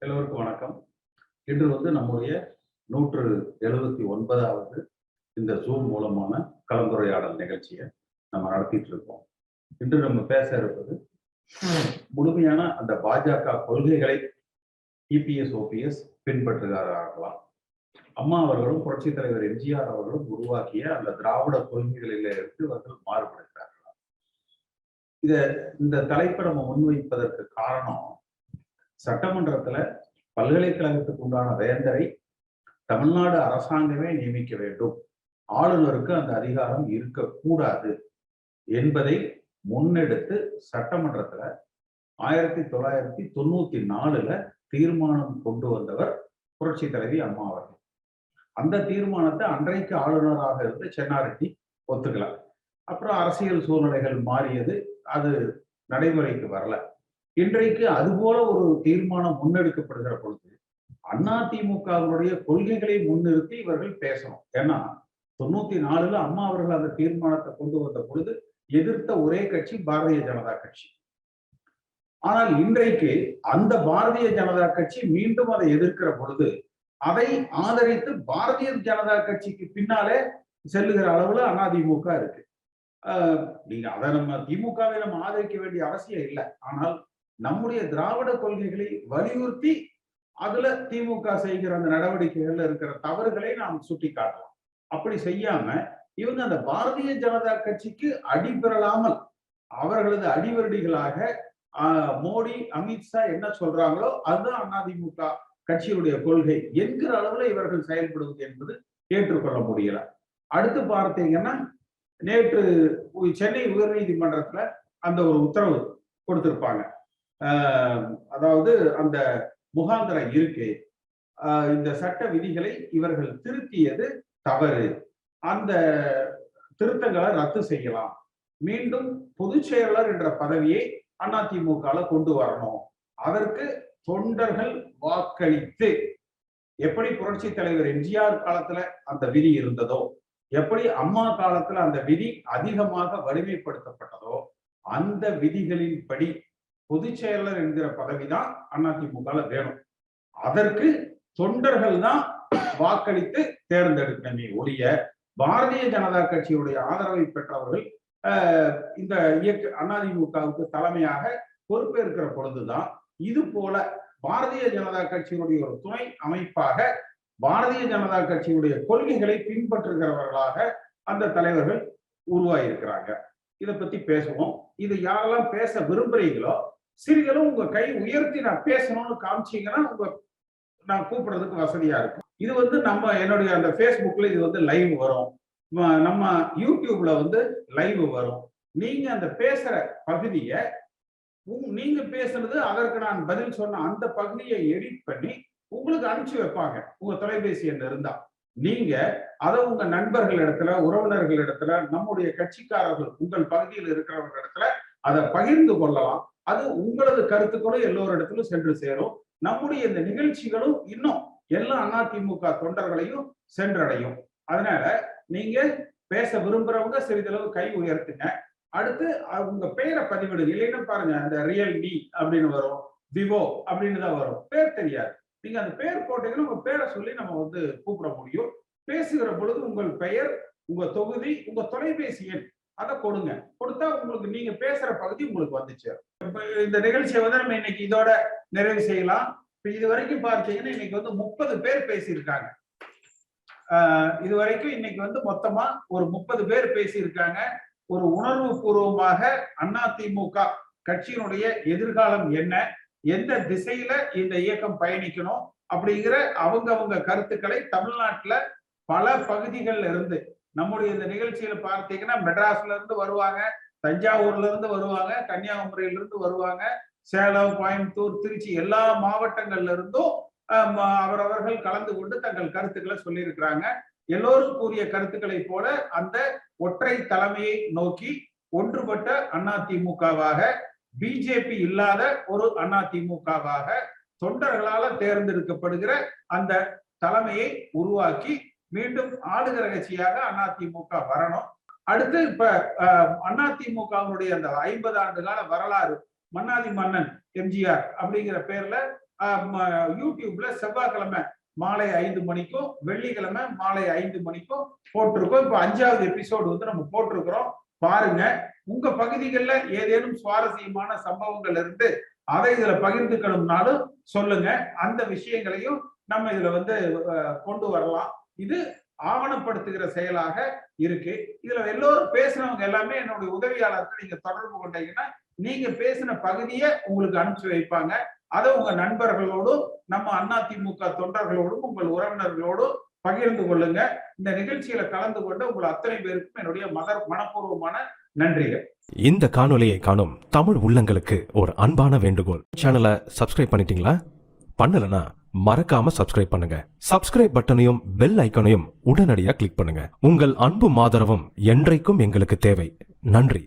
எல்லோருக்கும் வணக்கம். இன்று நம்முடைய 179வது இந்த ஜூம் மூலமான கலந்துரையாடல் நிகழ்ச்சியை நம்ம நடத்திட்டு இருக்கோம். இன்று நம்ம பேச இருப்பது முழுமையான அந்த பாஜக கொள்கைகளை இபிஎஸ் ஓபிஎஸ் பின்பற்றுகிறார்களா, அம்மா அவர்களும் புரட்சித் தலைவர் எம்ஜிஆர் அவர்களும் உருவாக்கிய அந்த திராவிட கொள்கைகளிலே இருந்து அவர்கள் மாறுபடுகிறார்களா? இந்த தலைப்பை நம்ம முன்வைப்பதற்கு காரணம், சட்டமன்றத்துல பல்கலைக்கழகத்துக்கு உண்டான வேந்தரை தமிழ்நாடு அரசாங்கமே நியமிக்க வேண்டும், ஆளுநருக்கு அந்த அதிகாரம் இருக்கக்கூடாது என்பதை முன்னெடுத்து சட்டமன்றத்துல 1994ல தீர்மானம் கொண்டு வந்தவர் புரட்சி தலைவி அம்மா அவர்கள். அந்த தீர்மானத்தை அன்றைக்கு ஆளுநராக இருந்து சென்னாரெட்டி ஒத்துக்கல. அப்புறம் அரசியல் சூழ்நிலைகள் மாறியது, அது நடைமுறைக்கு வரல. இன்றைக்கு அதுபோல ஒரு தீர்மானம் முன்னெடுக்கப்படுகிற பொழுது அதிமுகவினுடைய கொள்கைகளை முன்னிறுத்தி இவர்கள் பேசணும். ஏன்னா 94ல அம்மா அவர்கள் அந்த தீர்மானத்தை கொண்டு வந்த பொழுது எதிர்த்த ஒரே கட்சி பாரதிய ஜனதா கட்சி. ஆனால் இன்றைக்கு அந்த பாரதிய ஜனதா கட்சி மீண்டும் அதை எதிர்க்கிற பொழுது அதை ஆதரித்து பாரதிய ஜனதா கட்சிக்கு பின்னாலே செல்லுகிற அளவுல அதிமுக இருக்கு. நீங்க அதை நம்ம திமுகவை நம்ம ஆதரிக்க வேண்டிய அவசியம் இல்லை. ஆனால் நம்முடைய திராவிட கொள்கைகளை வலியுறுத்தி அதுல திமுக செய்கிற அந்த நடவடிக்கைகள்ல இருக்கிற தவறுகளை நாம் சுட்டி காட்டலாம். அப்படி செய்யாம இவங்க அந்த பாரதிய ஜனதா கட்சிக்கு அடிபெறலாமல் அவர்களது அடிவருடிகளாக மோடி, அமித்ஷா என்ன சொல்றாங்களோ அதுதான் அதிமுக கட்சியுடைய கொள்கை என்கிற அளவுல இவர்கள் செயல்படுவது என்பது ஏற்றுக்கொள்ள முடியல. அடுத்து பார்த்தீங்கன்னா, நேற்று சென்னை உயர்நீதிமன்றத்துல அந்த ஒரு உத்தரவு கொடுத்திருப்பாங்க. அதாவது அந்த முகாந்திர இருக்கை, இந்த சட்ட விதிகளை இவர்கள் திருத்தியது தவறு, அந்த திருத்தங்களை ரத்து செய்யலாம், மீண்டும் பொதுச் செயலாளர் என்ற பதவியை அதிமுக கொண்டு வரணும், அதற்கு தொண்டர்கள் வாக்களித்து, எப்படி புரட்சி தலைவர் எம்ஜிஆர் காலத்துல அந்த விதி இருந்ததோ, எப்படி அம்மா காலத்துல அந்த விதி அதிகமாக வலிமைப்படுத்தப்பட்டதோ, அந்த விதிகளின்படி பொதுச் செயலர் என்கிற பதவிதான் அதிமுக வேணும். அதற்கு தொண்டர்கள் தான் வாக்களித்து தேர்ந்தெடுக்கணுமே ஒழிய பாரதிய ஜனதா கட்சியுடைய ஆதரவை பெற்றவர்கள் இந்த அதிமுகவுக்கு தலைமையாக பொறுப்பேற்கிற பொழுதுதான் இது போல பாரதிய ஜனதா கட்சியினுடைய ஒரு துணை அமைப்பாக பாரதிய ஜனதா கட்சியுடைய கொள்கைகளை பின்பற்றுகிறவர்களாக அந்த தலைவர்கள் உருவாயிருக்கிறாங்க. இதை பத்தி பேசுவோம். இது யாரெல்லாம் பேச விரும்புறீங்களோ சிறிதளவு உங்க கை உயர்த்தி நான் பேசணும்னு காமிச்சீங்கன்னா நான் கூப்பிடுறதுக்கு வசதியா இருக்கும். இது என்னுடைய அந்த Facebookல இது லைவ் வரும், நம்ம யூடியூப்ல லைவ் வரும். நீங்க அந்த பேசுற பகுதியை நீங்க பேசுறது, அதற்கு நான் பதில் சொன்ன அந்த பகுதியை எடிட் பண்ணி உங்களுக்கு அனுப்பிச்சு வைப்பாங்க. உங்க தொலைபேசி எண் இருந்தா நீங்க அதை உங்க நண்பர்கள் இடத்துல, உறவினர்கள் இடத்துல, நம்முடைய கட்சிக்காரர்கள் உங்கள் பகுதியில் இருக்கிறவர்கள் இடத்துல அதை பகிர்ந்து கொள்ளலாம். அது உங்களது கருத்துக்களும் எல்லோரிடத்திலும் சென்று சேரும். நம்முடைய இந்த நிகழ்ச்சிகளும் இன்னும் எல்லா அதிமுக தொண்டர்களையும் சென்றடையும். அதனால நீங்க பேச விரும்புறவங்க சிறிதளவு கை உயர்த்துங்க. அடுத்து உங்க பெயரை பதிவிடுங்க. இல்லைன்னா பாருங்க, அந்த ரியல்மி அப்படின்னு வரும், விவோ அப்படின்னு தான் வரும், பேர் தெரியாது. நீங்க அந்த பேர் போட்டீங்கன்னா உங்க பேரை சொல்லி நம்ம கூப்பிட முடியும். பேசுகிற பொழுது உங்கள் பெயர், உங்க தொகுதி, உங்க தொலைபேசி எண் அதை கொடுங்க. கொடுத்தா உங்களுக்கு நீங்க பேசுற பகுதி உங்களுக்கு வந்துச்சு. இந்த நிகழ்ச்சியை நம்ம இன்னைக்கு இதோட நிறைவு செய்யலாம். இது வரைக்கும் பார்த்தீங்கன்னா இன்னைக்கு 30 பேர் பேசியிருக்காங்க. இது வரைக்கும் இன்னைக்கு மொத்தமா ஒரு 30 பேர் பேசியிருக்காங்க. ஒரு உணர்வு பூர்வமாக அதிமுக கட்சியினுடைய எதிர்காலம் என்ன, எந்த திசையில இந்த இயக்கம் பயணிக்கணும் அப்படிங்கிற அவங்க கருத்துக்களை தமிழ்நாட்டுல பல பகுதிகள்ல இருந்து, நம்முடைய இந்த நிகழ்ச்சியில பார்த்தீங்கன்னா மெட்ராஸ்ல இருந்து வருவாங்க, தஞ்சாவூர்ல இருந்து வருவாங்க, கன்னியாகுமரியில இருந்து வருவாங்க, சேலம், கோயம்புத்தூர், திருச்சி எல்லா மாவட்டங்கள்ல இருந்தும் அவரவர்கள் கலந்து கொண்டு தங்கள் கருத்துக்களை சொல்லியிருக்கிறாங்க. எல்லோரும் கூறிய கருத்துக்களை போல அந்த ஒற்றை தலைமையை நோக்கி ஒன்றுபட்ட அதிமுகவாக, பிஜேபி இல்லாத ஒரு அதிமுகவாக தொண்டர்களால தேர்ந்தெடுக்கப்படுகிற அந்த தலைமையை உருவாக்கி மீண்டும் ஆளுகிற கட்சியாக அதிமுக வரணும். அடுத்து இப்ப அதிமுகவுடைய அந்த 50 ஆண்டு கால வரலாறு, மன்னாதி மன்னன் எம்ஜிஆர் அப்படிங்கிற பேர்ல யூடியூப்ல செவ்வாய்க்கிழமை மாலை 5 மணிக்கும் வெள்ளிக்கிழமை மாலை 5 மணிக்கும் போட்டிருக்கோம். இப்ப 5வது எபிசோடு வந்து நம்ம போட்டிருக்கிறோம், பாருங்க. உங்க பகுதிகளில் ஏதேனும் சுவாரஸ்யமான சம்பவங்கள் இருந்து அதை இதுல பகிர்ந்துக்கணும்னாலும் சொல்லுங்க. அந்த விஷயங்களையும் நம்ம இதுல வந்து கொண்டு வரலாம். இது ஆவணப்படுத்துகிற செயலாக இருக்கு. இதுல எல்லோரும் பேசினவங்க எல்லாமே என்னுடைய உதவியாளருக்கு நீங்க தொடர்பு கொண்டீங்கன்னா நீங்க பேசின பகுதியை உங்களுக்கு அனுப்பிச்சு வைப்பாங்க. அதை உங்க நண்பர்களோடும் நம்ம அதிமுக தொண்டர்களோடும் உங்கள் உறவினர்களோடும் பகிர்ந்து கொள்ளுங்க. இந்த நிகழ்ச்சியில கலந்து கொண்ட உங்கள் அத்தனை பேருக்கும் என்னுடைய மனப்பூர்வமான நன்றிகள். இந்த காணொலியை காணும் தமிழ் உள்ளங்களுக்கு ஒரு அன்பான வேண்டுகோள். சேனலை சப்ஸ்கிரைப் பண்ணிட்டீங்களா? பண்ணலனா மறக்காம சப்ஸ்கிரைப் பண்ணுங்க. சப்ஸ்கிரைப் பட்டனையும் பெல் ஐக்கனையும் உடனடியாக கிளிக் பண்ணுங்க. உங்கள் அன்பும் ஆதரவும் என்றைக்கும் எங்களுக்கு தேவை. நன்றி.